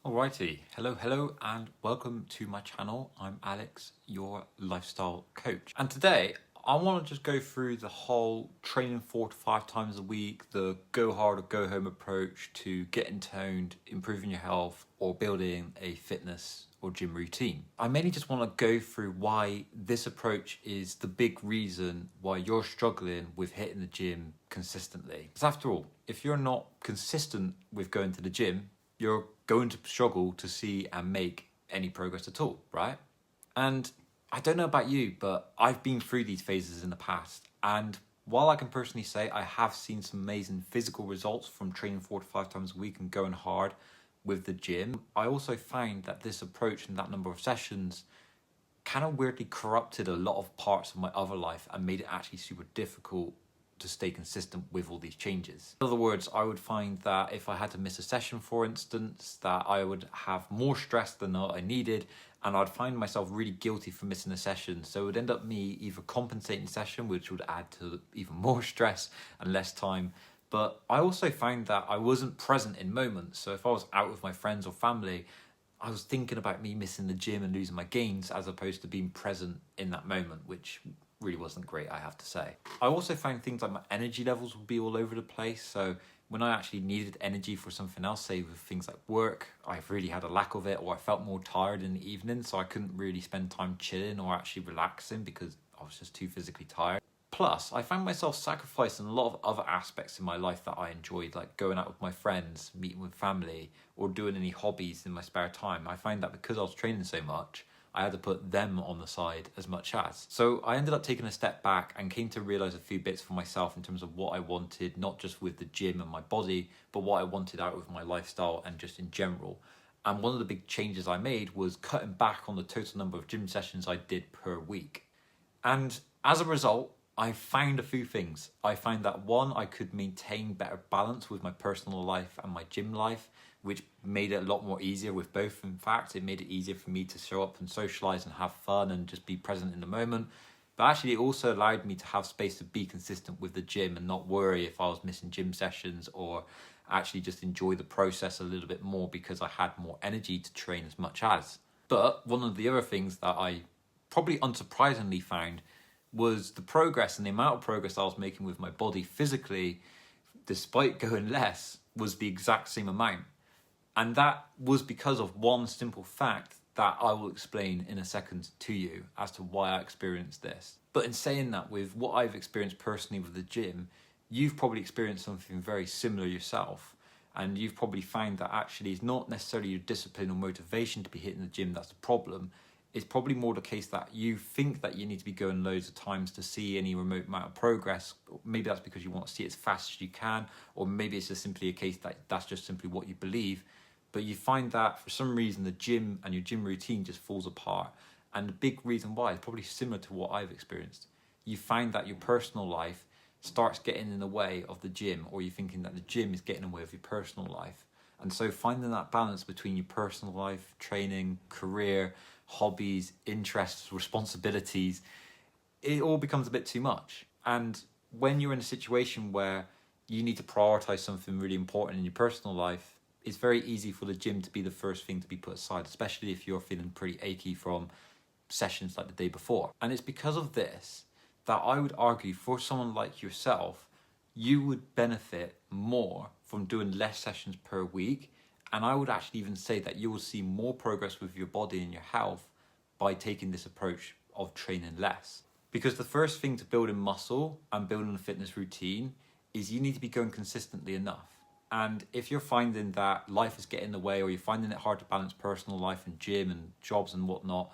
Alrighty, hello and welcome to my channel. I'm Alex, your lifestyle coach. And today I want to just go through the whole training 4 to 5 times a week, the go hard or go home approach to getting toned, improving your health or building a fitness or gym routine. I mainly just want to go through why this approach is the big reason why you're struggling with hitting the gym consistently. Because after all, if you're not consistent with going to the gym, you're going to struggle to see and make any progress at all, right? And I don't know about you, but I've been through these phases in the past. And while I can personally say I have seen some amazing physical results from training 4 to 5 times a week and going hard with the gym, I also find that this approach and that number of sessions kind of weirdly corrupted a lot of parts of my other life and made it actually super difficult to stay consistent with all these changes. In other words, I would find that if I had to miss a session, for instance, that I would have more stress than I needed, and I'd find myself really guilty for missing a session. So it would end up me either compensating the session, which would add to even more stress and less time. But I also found that I wasn't present in moments. So if I was out with my friends or family, I was thinking about me missing the gym and losing my gains as opposed to being present in that moment, which really wasn't great, I have to say. I also found things like my energy levels would be all over the place. So when I actually needed energy for something else, say with things like work, I really had a lack of it, or I felt more tired in the evening, so I couldn't really spend time chilling or actually relaxing because I was just too physically tired. Plus, I found myself sacrificing a lot of other aspects in my life that I enjoyed, like going out with my friends, meeting with family, or doing any hobbies in my spare time. I find that because I was training so much, I had to put them on the side as much as. So I ended up taking a step back and came to realize a few bits for myself in terms of what I wanted, not just with the gym and my body, but what I wanted out of my lifestyle and just in general. And one of the big changes I made was cutting back on the total number of gym sessions I did per week. And as a result, I found a few things. I found that one, I could maintain better balance with my personal life and my gym life, which made it a lot more easier with both. In fact, it made it easier for me to show up and socialize and have fun and just be present in the moment. But actually, it also allowed me to have space to be consistent with the gym and not worry if I was missing gym sessions, or actually just enjoy the process a little bit more because I had more energy to train as much as. But one of the other things that I probably unsurprisingly found was the progress and the amount of progress I was making with my body physically, despite going less, was the exact same amount. And that was because of one simple fact that I will explain in a second to you as to why I experienced this. But in saying that, with what I've experienced personally with the gym, you've probably experienced something very similar yourself. And you've probably found that actually it's not necessarily your discipline or motivation to be hitting the gym that's the problem. It's probably more the case that you think that you need to be going loads of times to see any remote amount of progress. Maybe that's because you want to see it as fast as you can, or maybe it's just simply a case that that's just simply what you believe. But you find that for some reason the gym and your gym routine just falls apart. And the big reason why is probably similar to what I've experienced. You find that your personal life starts getting in the way of the gym, or you're thinking that the gym is getting in the way of your personal life. And so finding that balance between your personal life, training, career, hobbies, interests, responsibilities, it all becomes a bit too much. And when you're in a situation where you need to prioritize something really important in your personal life, it's very easy for the gym to be the first thing to be put aside, especially if you're feeling pretty achy from sessions like the day before. And it's because of this that I would argue for someone like yourself, you would benefit more from doing less sessions per week. And I would actually even say that you will see more progress with your body and your health by taking this approach of training less. Because the first thing to building muscle and building a fitness routine is you need to be going consistently enough. And if you're finding that life is getting in the way, or you're finding it hard to balance personal life and gym and jobs and whatnot,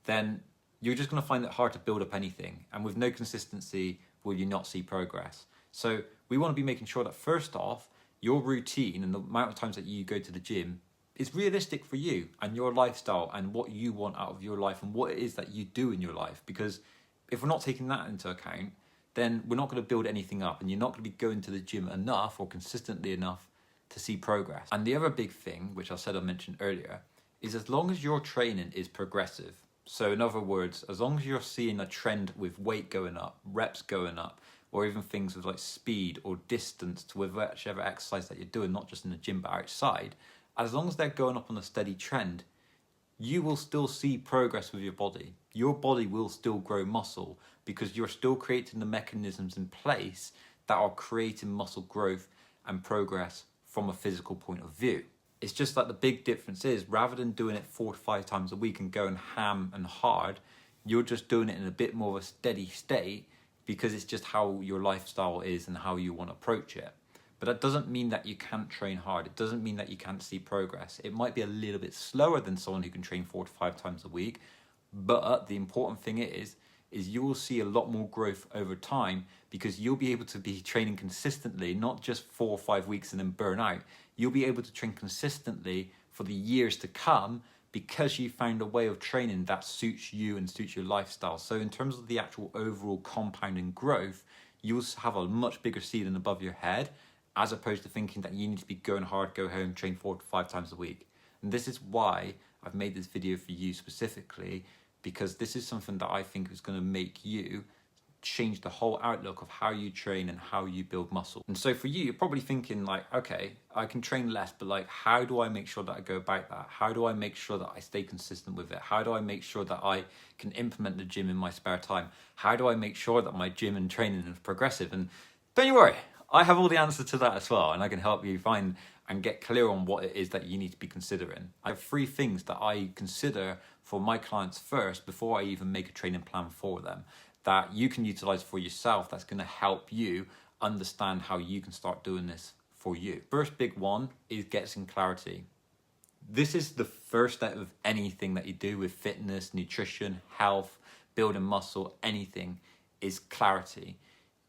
then you're just going to find it hard to build up anything. And with no consistency, will you not see progress? So we want to be making sure that first off, your routine and the amount of times that you go to the gym is realistic for you and your lifestyle and what you want out of your life and what it is that you do in your life. Because if we're not taking that into account, then we're not going to build anything up, and you're not going to be going to the gym enough or consistently enough to see progress. And the other big thing, which I said I mentioned earlier, is as long as your training is progressive. So in other words, as long as you're seeing a trend with weight going up, reps going up, or even things with like speed or distance to whichever exercise that you're doing, not just in the gym but outside, as long as they're going up on a steady trend, you will still see progress with your body. Your body will still grow muscle because you're still creating the mechanisms in place that are creating muscle growth and progress from a physical point of view. It's just that the big difference is, rather than doing it 4 to 5 times a week and going ham and hard, you're just doing it in a bit more of a steady state because it's just how your lifestyle is and how you want to approach it. But that doesn't mean that you can't train hard. It doesn't mean that you can't see progress. It might be a little bit slower than someone who can train 4 to 5 times a week. But the important thing is you will see a lot more growth over time because you'll be able to be training consistently, not just 4 or 5 weeks and then burn out. You'll be able to train consistently for the years to come because you found a way of training that suits you and suits your lifestyle. So in terms of the actual overall compounding growth, you'll have a much bigger ceiling above your head, as opposed to thinking that you need to be going hard, go home, train 4 to 5 times a week. And this is why I've made this video for you specifically, because this is something that I think is going to make you change the whole outlook of how you train and how you build muscle. And so for you, you're probably thinking like, okay, I can train less, but like, how do I make sure that I go about that? How do I make sure that I stay consistent with it? How do I make sure that I can implement the gym in my spare time? How do I make sure that my gym and training is progressive? And don't you worry, I have all the answers to that as well, and I can help you find and get clear on what it is that you need to be considering. I have 3 things that I consider for my clients first before I even make a training plan for them, that you can utilize for yourself, that's going to help you understand how you can start doing this for you. First big one is get some clarity. This is the first step of anything that you do with fitness, nutrition, health, building muscle, anything, is clarity.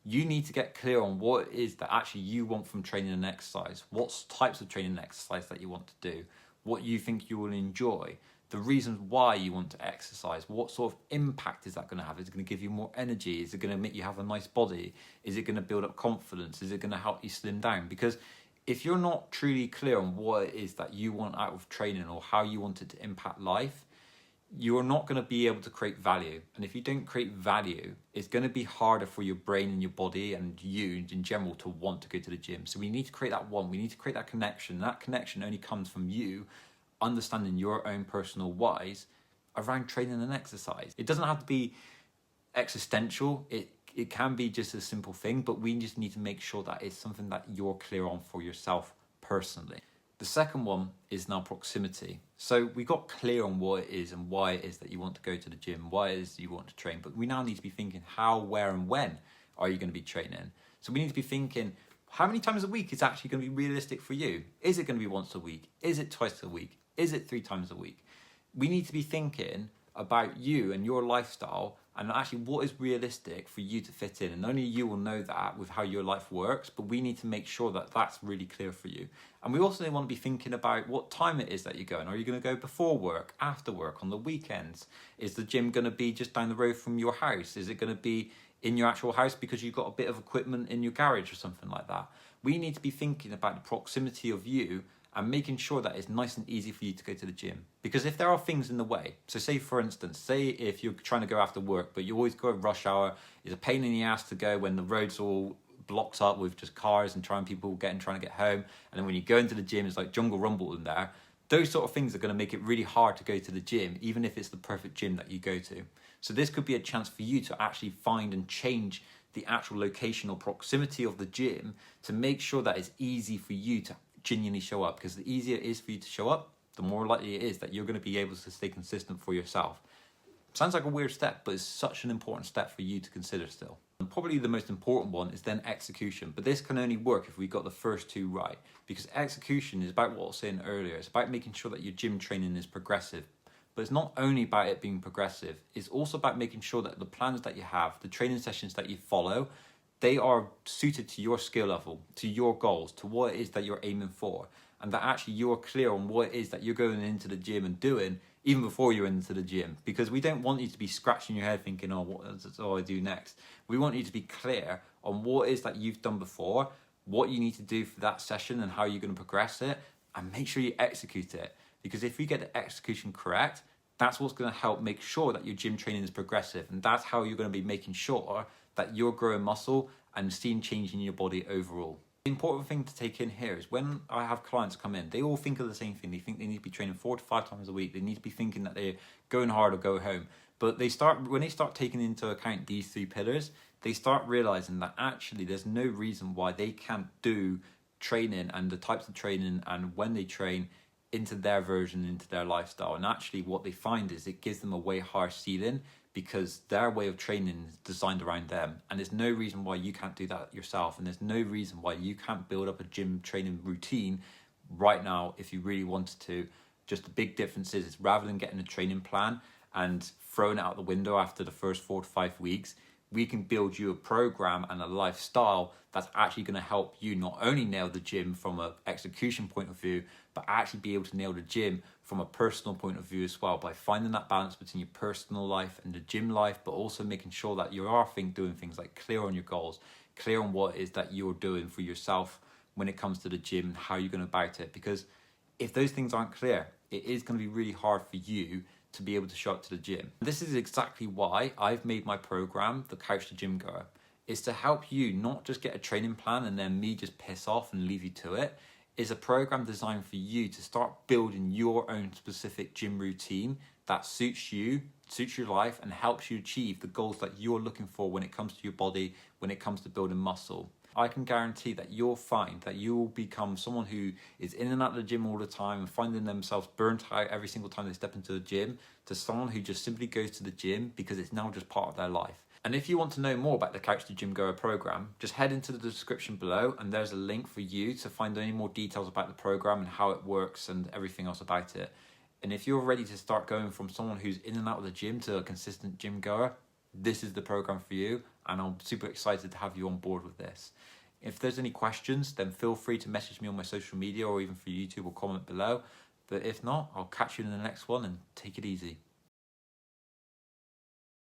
You need to get clear on what it is that actually you want from training and exercise, what types of training and exercise that you want to do, what you think you will enjoy, the reasons why you want to exercise, what sort of impact is that going to have? Is it going to give you more energy? Is it going to make you have a nice body? Is it going to build up confidence? Is it going to help you slim down? Because if you're not truly clear on what it is that you want out of training or how you want it to impact life, you're not going to be able to create value. And if you don't create value, it's going to be harder for your brain and your body and you in general to want to go to the gym. So we need to create that one. We need to create that connection. That connection only comes from you understanding your own personal whys around training and exercise. It doesn't have to be existential. It can be just a simple thing, but we just need to make sure that it's something that you're clear on for yourself personally. The second one is now proximity. So we got clear on what it is and why it is that you want to go to the gym, why it is that you want to train, but we now need to be thinking how, where, and when are you going to be training? So we need to be thinking, how many times a week is actually going to be realistic for you? Is it going to be once a week? Is it twice a week? Is it 3 times a week? We need to be thinking about you and your lifestyle and actually what is realistic for you to fit in. And only you will know that with how your life works, but we need to make sure that that's really clear for you. And we also want to be thinking about what time it is that you're going. Are you going to go before work, after work, on the weekends? Is the gym going to be just down the road from your house? Is it going to be in your actual house because you've got a bit of equipment in your garage or something like that? We need to be thinking about the proximity of you and making sure that it's nice and easy for you to go to the gym. Because if there are things in the way, so say for instance, say if you're trying to go after work, but you always go at rush hour, it's a pain in the ass to go when the road's all blocked up with just cars and trying to get home, and then when you go into the gym, it's like jungle rumble in there. Those sort of things are going to make it really hard to go to the gym, even if it's the perfect gym that you go to. So this could be a chance for you to actually find and change the actual location or proximity of the gym to make sure that it's easy for you to genuinely show up, because the easier it is for you to show up, the more likely it is that you're going to be able to stay consistent for yourself. Sounds like a weird step, but it's such an important step for you to consider still. And probably the most important one is then execution, but this can only work if we got the first 2 right, because execution is about what I was saying earlier. It's about making sure that your gym training is progressive, but it's not only about it being progressive, it's also about making sure that the plans that you have, the training sessions that you follow, they are suited to your skill level, to your goals, to what it is that you're aiming for, and that actually you're clear on what it is that you're going into the gym and doing even before you're into the gym. Because we don't want you to be scratching your head thinking, oh, what do I do next? We want you to be clear on what it is that you've done before, what you need to do for that session and how you're going to progress it, and make sure you execute it. Because if you get the execution correct, that's what's going to help make sure that your gym training is progressive, and that's how you're going to be making sure that you're growing muscle and seeing change in your body overall. The important thing to take in here is when I have clients come in, they all think of the same thing. They think they need to be training 4 to 5 times a week. They need to be thinking that they're going hard or go home. But when they start taking into account these 3 pillars, they start realizing that actually there's no reason why they can't do training and the types of training and when they train into their version, into their lifestyle. And actually what they find is it gives them a way higher ceiling because their way of training is designed around them. And there's no reason why you can't do that yourself. And there's no reason why you can't build up a gym training routine right now if you really wanted to. Just the big difference is rather than getting a training plan and throwing it out the window after the first 4 to 5 weeks, we can build you a program and a lifestyle that's actually going to help you not only nail the gym from an execution point of view, but actually be able to nail the gym from a personal point of view as well, by finding that balance between your personal life and the gym life, but also making sure that you are doing things like clear on your goals, clear on what it is that you're doing for yourself when it comes to the gym and how you're going about it. Because if those things aren't clear, it is going to be really hard for you to be able to show up to the gym. This is exactly why I've made my program, the Couch to Gym Goer, is to help you not just get a training plan and then me just piss off and leave you to it. It's a program designed for you to start building your own specific gym routine that suits you, suits your life, and helps you achieve the goals that you're looking for when it comes to your body, when it comes to building muscle. I can guarantee that you'll find that you will become someone who is in and out of the gym all the time and finding themselves burnt out every single time they step into the gym, to someone who just simply goes to the gym because it's now just part of their life. And if you want to know more about the Couch to Gym Goer program, just head into the description below and there's a link for you to find any more details about the program and how it works and everything else about it. And if you're ready to start going from someone who's in and out of the gym to a consistent gym goer, this is the program for you, and I'm super excited to have you on board with this. If there's any questions, then feel free to message me on my social media or even through YouTube or comment below. But if not, I'll catch you in the next one, and take it easy.